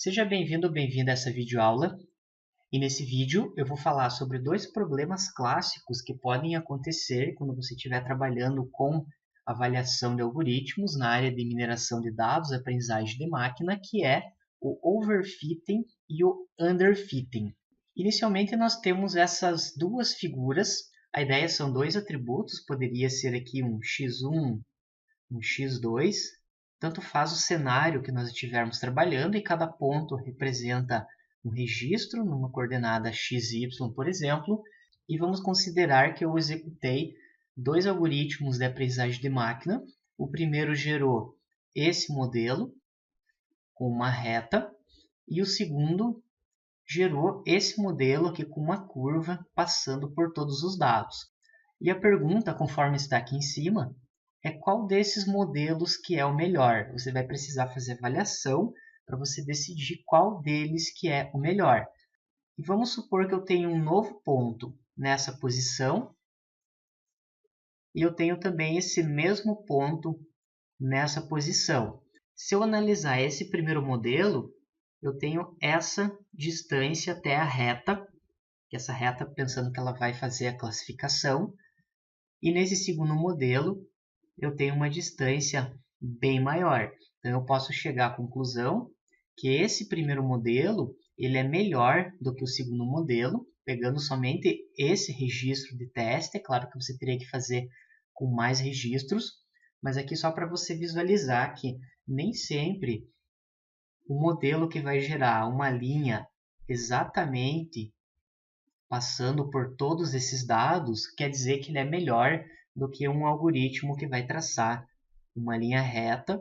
Seja bem-vindo ou bem-vinda a essa videoaula. E nesse vídeo eu vou falar sobre dois problemas clássicos que podem acontecer quando você estiver trabalhando com avaliação de algoritmos na área de mineração de dados, aprendizagem de máquina, que é o overfitting e o underfitting. Inicialmente nós temos essas duas figuras. A ideia são dois atributos, poderia ser aqui um x1, um x2, tanto faz o cenário que nós estivermos trabalhando e cada ponto representa um registro numa coordenada xy, por exemplo, e vamos considerar que eu executei dois algoritmos de aprendizagem de máquina. O primeiro gerou esse modelo com uma reta e o segundo gerou esse modelo aqui com uma curva passando por todos os dados. E a pergunta, conforme está aqui em cima, é qual desses modelos que é o melhor. Você vai precisar fazer avaliação para você decidir qual deles que é o melhor. E vamos supor que eu tenho um novo ponto nessa posição e eu tenho também esse mesmo ponto nessa posição. Se eu analisar esse primeiro modelo, eu tenho essa distância até a reta, que essa reta pensando que ela vai fazer a classificação, e nesse segundo modelo eu tenho uma distância bem maior. Então eu posso chegar à conclusão que esse primeiro modelo ele é melhor do que o segundo modelo, pegando somente esse registro de teste. É claro que você teria que fazer com mais registros, mas aqui só para você visualizar que nem sempre o modelo que vai gerar uma linha exatamente passando por todos esses dados quer dizer que ele é melhor do que um algoritmo que vai traçar uma linha reta,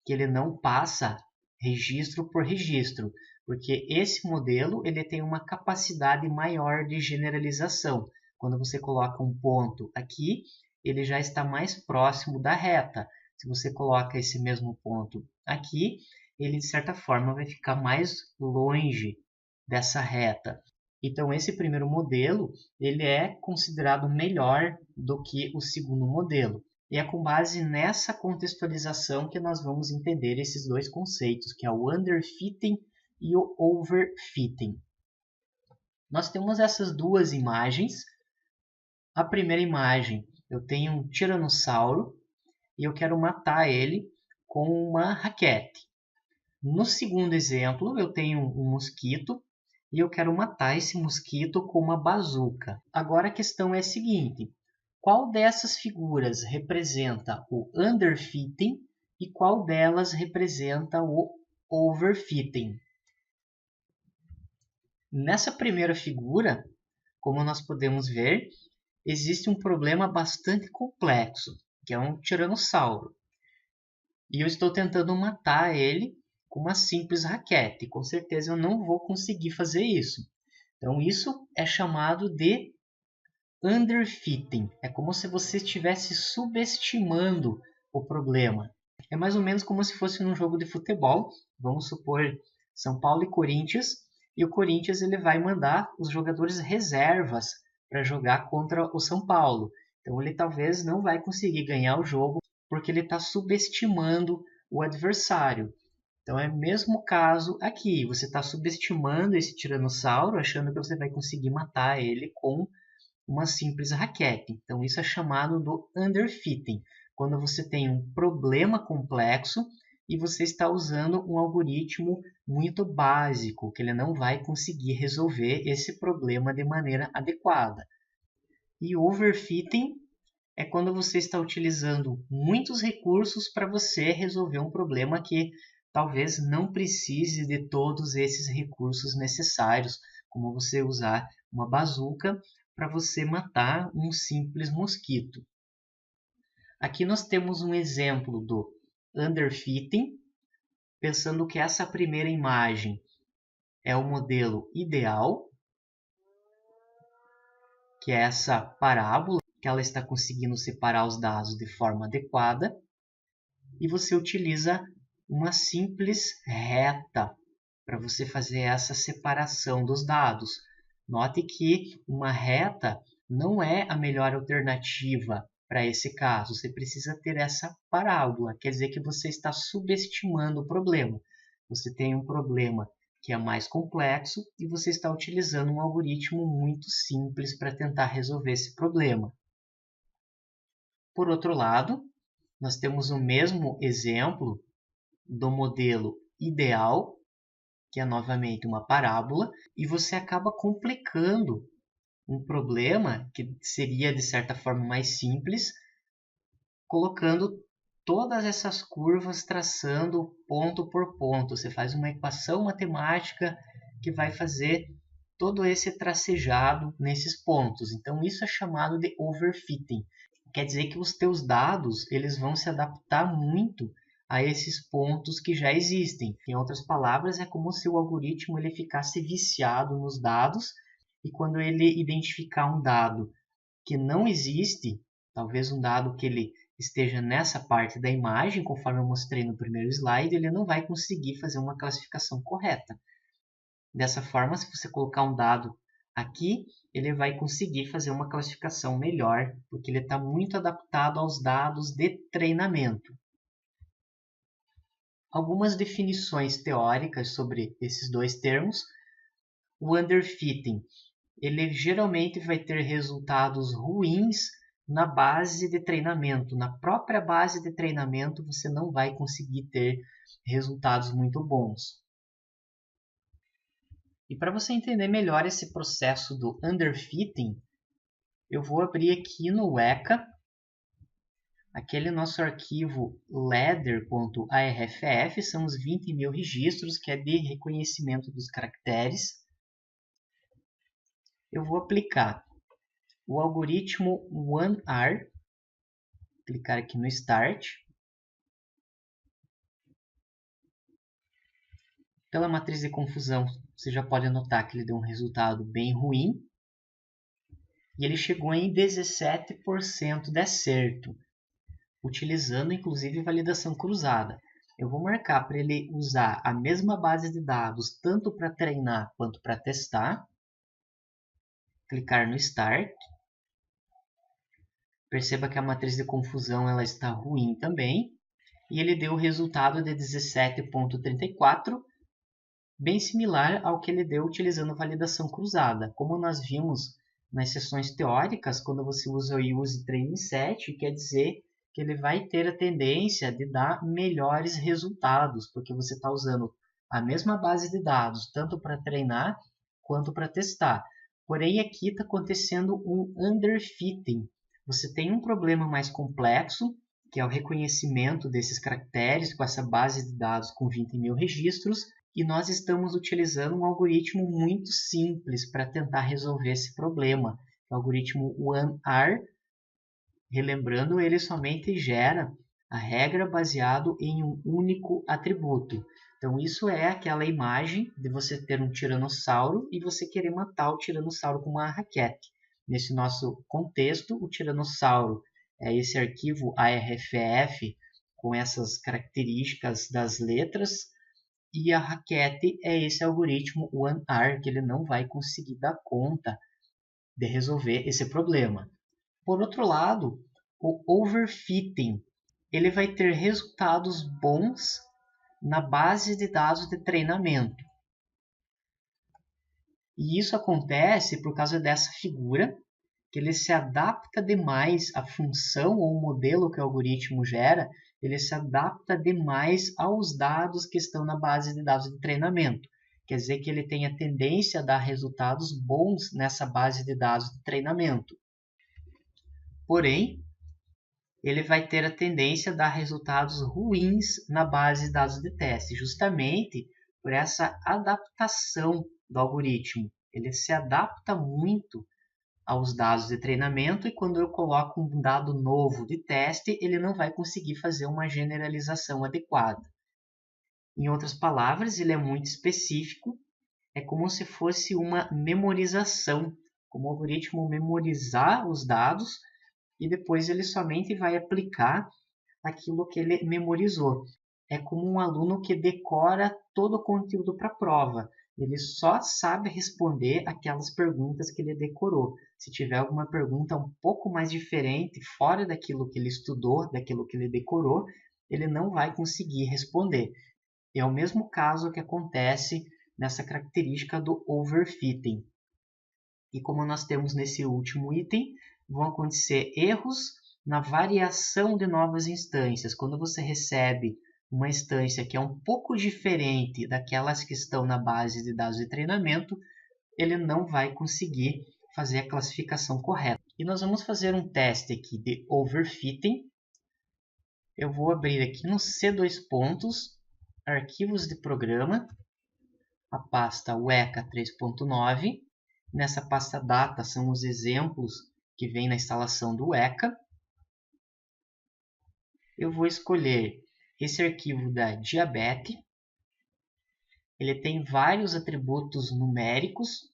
que ele não passa registro por registro, porque esse modelo ele tem uma capacidade maior de generalização. Quando você coloca um ponto aqui, ele já está mais próximo da reta. Se você coloca esse mesmo ponto aqui, ele de certa forma vai ficar mais longe dessa reta. Então esse primeiro modelo ele é considerado melhor do que o segundo modelo. E é com base nessa contextualização que nós vamos entender esses dois conceitos, que é o underfitting e o overfitting. Nós temos essas duas imagens. A primeira imagem, eu tenho um tiranossauro e eu quero matar ele com uma raquete. No segundo exemplo, eu tenho um mosquito e eu quero matar esse mosquito com uma bazuca. Agora a questão é a seguinte: qual dessas figuras representa o underfitting e qual delas representa o overfitting? Nessa primeira figura, como nós podemos ver, existe um problema bastante complexo, que é um tiranossauro. E eu estou tentando matar ele com uma simples raquete. Com certeza eu não vou conseguir fazer isso. Então isso é chamado de underfitting. É como se você estivesse subestimando o problema. É mais ou menos como se fosse num jogo de futebol. Vamos supor São Paulo e Corinthians. E o Corinthians ele vai mandar os jogadores reservas para jogar contra o São Paulo. Então ele talvez não vai conseguir ganhar o jogo porque ele está subestimando o adversário. Então é o mesmo caso aqui. Você está subestimando esse tiranossauro, achando que você vai conseguir matar ele com uma simples raquete. Então isso é chamado do underfitting, quando você tem um problema complexo e você está usando um algoritmo muito básico, que ele não vai conseguir resolver esse problema de maneira adequada. E overfitting é quando você está utilizando muitos recursos para você resolver um problema que talvez não precise de todos esses recursos necessários, como você usar uma bazuca para você matar um simples mosquito. Aqui nós temos um exemplo do underfitting, pensando que essa primeira imagem é o modelo ideal, que é essa parábola, que ela está conseguindo separar os dados de forma adequada, e você utiliza uma simples reta para você fazer essa separação dos dados. Note que uma reta não é a melhor alternativa para esse caso. Você precisa ter essa parábola, quer dizer que você está subestimando o problema. Você tem um problema que é mais complexo e você está utilizando um algoritmo muito simples para tentar resolver esse problema. Por outro lado, nós temos o mesmo exemplo do modelo ideal, que é novamente uma parábola, e você acaba complicando um problema que seria de certa forma mais simples, colocando todas essas curvas, traçando ponto por ponto. Você faz uma equação matemática que vai fazer todo esse tracejado nesses pontos. Então isso é chamado de overfitting. Quer dizer que os teus dados eles vão se adaptar muito a esses pontos que já existem. Em outras palavras, é como se o algoritmo ele ficasse viciado nos dados e quando ele identificar um dado que não existe, talvez um dado que ele esteja nessa parte da imagem, conforme eu mostrei no primeiro slide, ele não vai conseguir fazer uma classificação correta. Dessa forma, se você colocar um dado aqui, ele vai conseguir fazer uma classificação melhor, porque ele está muito adaptado aos dados de treinamento. Algumas definições teóricas sobre esses dois termos. O underfitting, ele geralmente vai ter resultados ruins na base de treinamento. Na própria base de treinamento, você não vai conseguir ter resultados muito bons. E para você entender melhor esse processo do underfitting, eu vou abrir aqui no Weka, aquele nosso arquivo ladder.arff, são os 20.000 registros, que é de reconhecimento dos caracteres. Eu vou aplicar o algoritmo OneR, clicar aqui no Start. Pela matriz de confusão, você já pode notar que ele deu um resultado bem ruim. E ele chegou em 17% de acerto, utilizando inclusive validação cruzada. Eu vou marcar para ele usar a mesma base de dados tanto para treinar quanto para testar. Clicar no Start. Perceba que a matriz de confusão ela está ruim também. E ele deu o resultado de 17,34, bem similar ao que ele deu utilizando validação cruzada. Como nós vimos nas sessões teóricas, quando você usa o use training set, quer dizer que ele vai ter a tendência de dar melhores resultados, porque você está usando a mesma base de dados, tanto para treinar quanto para testar. Porém, aqui está acontecendo um underfitting. Você tem um problema mais complexo, que é o reconhecimento desses caracteres com essa base de dados com 20.000 registros, e nós estamos utilizando um algoritmo muito simples para tentar resolver esse problema. O algoritmo OneR, relembrando, ele somente gera a regra baseado em um único atributo. Então, isso é aquela imagem de você ter um tiranossauro e você querer matar o tiranossauro com uma raquete. Nesse nosso contexto, o tiranossauro é esse arquivo ARFF com essas características das letras, e a raquete é esse algoritmo OneR, que ele não vai conseguir dar conta de resolver esse problema. Por outro lado, o overfitting, ele vai ter resultados bons na base de dados de treinamento. E isso acontece por causa dessa figura, que ele se adapta demais à função ou modelo que o algoritmo gera, ele se adapta demais aos dados que estão na base de dados de treinamento. Quer dizer que ele tem a tendência a dar resultados bons nessa base de dados de treinamento. Porém, ele vai ter a tendência a dar resultados ruins na base de dados de teste, justamente por essa adaptação do algoritmo. Ele se adapta muito aos dados de treinamento e quando eu coloco um dado novo de teste, ele não vai conseguir fazer uma generalização adequada. Em outras palavras, ele é muito específico, é como se fosse uma memorização, como o algoritmo memorizar os dados e depois ele somente vai aplicar aquilo que ele memorizou. É como um aluno que decora todo o conteúdo para a prova. Ele só sabe responder aquelas perguntas que ele decorou. Se tiver alguma pergunta um pouco mais diferente, fora daquilo que ele estudou, daquilo que ele decorou, ele não vai conseguir responder. É o mesmo caso que acontece nessa característica do overfitting. E como nós temos nesse último item, vão acontecer erros na variação de novas instâncias. Quando você recebe uma instância que é um pouco diferente daquelas que estão na base de dados de treinamento, ele não vai conseguir fazer a classificação correta. E nós vamos fazer um teste aqui de overfitting. Eu vou abrir aqui no C2 pontos, arquivos de programa, a pasta UECA 3.9. Nessa pasta data são os exemplos que vêm na instalação do UECA. Eu vou escolher esse arquivo da diabetes. Ele tem vários atributos numéricos,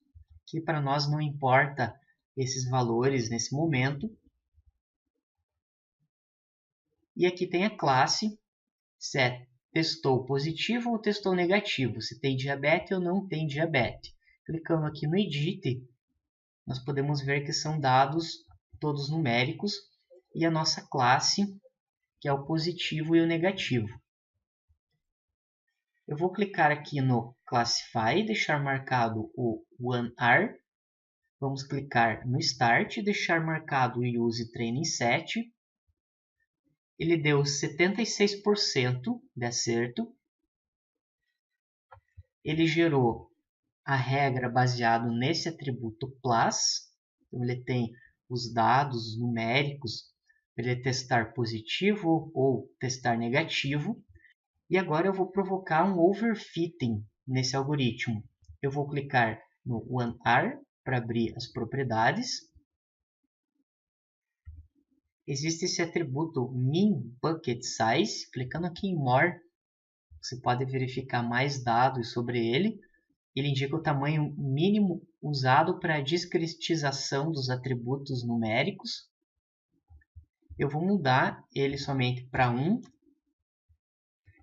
que para nós não importa esses valores nesse momento. E aqui tem a classe, se é testou positivo ou testou negativo, se tem diabetes ou não tem diabetes. Clicando aqui no Edit, nós podemos ver que são dados todos numéricos e a nossa classe, que é o positivo e o negativo. Eu vou clicar aqui no Classify e deixar marcado o OneR. Vamos clicar no Start e deixar marcado o Use Training Set. Ele deu 76% de acerto. Ele gerou a regra baseado nesse atributo plus. Então, ele tem os dados numéricos para ele testar positivo ou testar negativo. E agora eu vou provocar um overfitting nesse algoritmo. Eu vou clicar no OneR para abrir as propriedades. Existe esse atributo MinBucketSize. Clicando aqui em More, você pode verificar mais dados sobre ele. Ele indica o tamanho mínimo usado para a discretização dos atributos numéricos. Eu vou mudar ele somente para 1.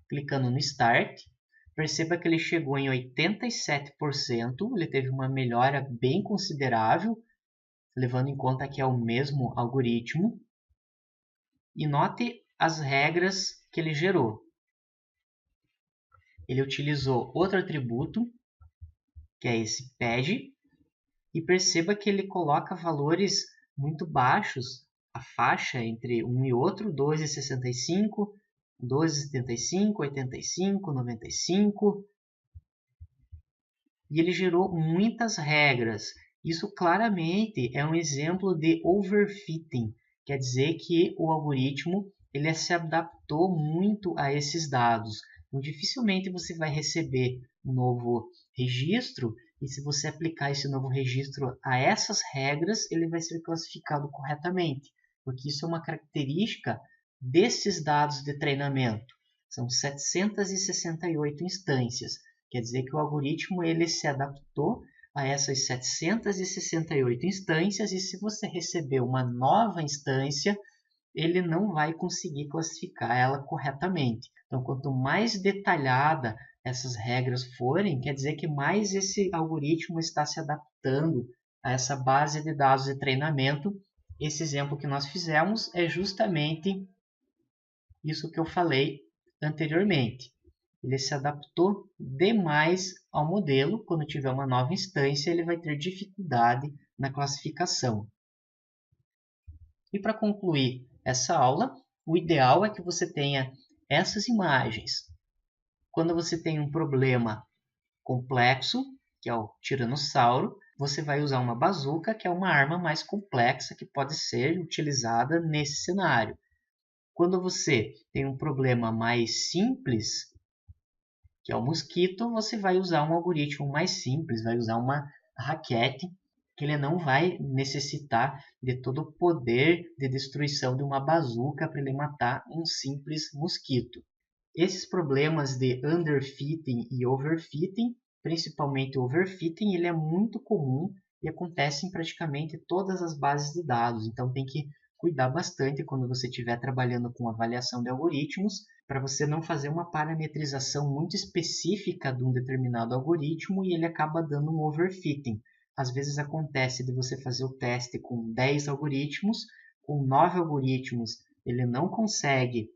Clicando no Start, perceba que ele chegou em 87%, ele teve uma melhora bem considerável, levando em conta que é o mesmo algoritmo. E note as regras que ele gerou. Ele utilizou outro atributo, que é esse pad, e perceba que ele coloca valores muito baixos, a faixa entre um e outro, 12,65, 12,75, 85, 95. E ele gerou muitas regras. Isso claramente é um exemplo de overfitting. Quer dizer que o algoritmo ele se adaptou muito a esses dados. Então, dificilmente você vai receber um novo registro e se você aplicar esse novo registro a essas regras, ele vai ser classificado corretamente. Porque isso é uma característica desses dados de treinamento. São 768 instâncias. Quer dizer que o algoritmo ele se adaptou a essas 768 instâncias e se você receber uma nova instância, ele não vai conseguir classificar ela corretamente. Então, quanto mais detalhada essas regras forem, quer dizer que mais esse algoritmo está se adaptando a essa base de dados de treinamento. Esse exemplo que nós fizemos é justamente isso que eu falei anteriormente. Ele se adaptou demais ao modelo. Quando tiver uma nova instância, ele vai ter dificuldade na classificação. E para concluir essa aula, o ideal é que você tenha essas imagens. Quando você tem um problema complexo, que é o tiranossauro, você vai usar uma bazuca, que é uma arma mais complexa que pode ser utilizada nesse cenário. Quando você tem um problema mais simples, que é o mosquito, você vai usar um algoritmo mais simples, vai usar uma raquete, que ele não vai necessitar de todo o poder de destruição de uma bazuca para ele matar um simples mosquito. Esses problemas de underfitting e overfitting, principalmente overfitting, ele é muito comum e acontece em praticamente todas as bases de dados, então tem que cuidar bastante quando você estiver trabalhando com avaliação de algoritmos, para você não fazer uma parametrização muito específica de um determinado algoritmo e ele acaba dando um overfitting. Às vezes acontece de você fazer o teste com 10 algoritmos, com 9 algoritmos ele não consegue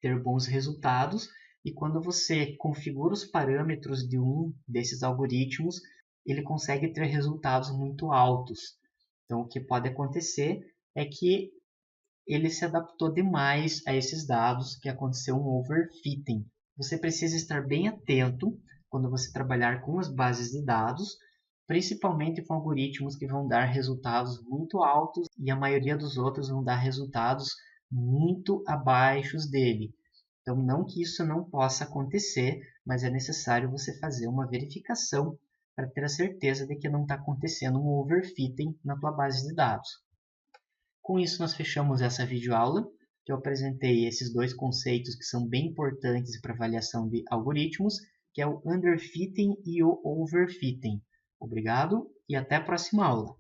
ter bons resultados e quando você configura os parâmetros de um desses algoritmos, ele consegue ter resultados muito altos. Então, o que pode acontecer é que ele se adaptou demais a esses dados, que aconteceu um overfitting. Você precisa estar bem atento quando você trabalhar com as bases de dados, principalmente com algoritmos que vão dar resultados muito altos e a maioria dos outros vão dar resultados muito abaixo dele. Então, não que isso não possa acontecer, mas é necessário você fazer uma verificação para ter a certeza de que não está acontecendo um overfitting na tua base de dados. Com isso, nós fechamos essa videoaula, que eu apresentei esses dois conceitos que são bem importantes para avaliação de algoritmos, que é o underfitting e o overfitting. Obrigado e até a próxima aula.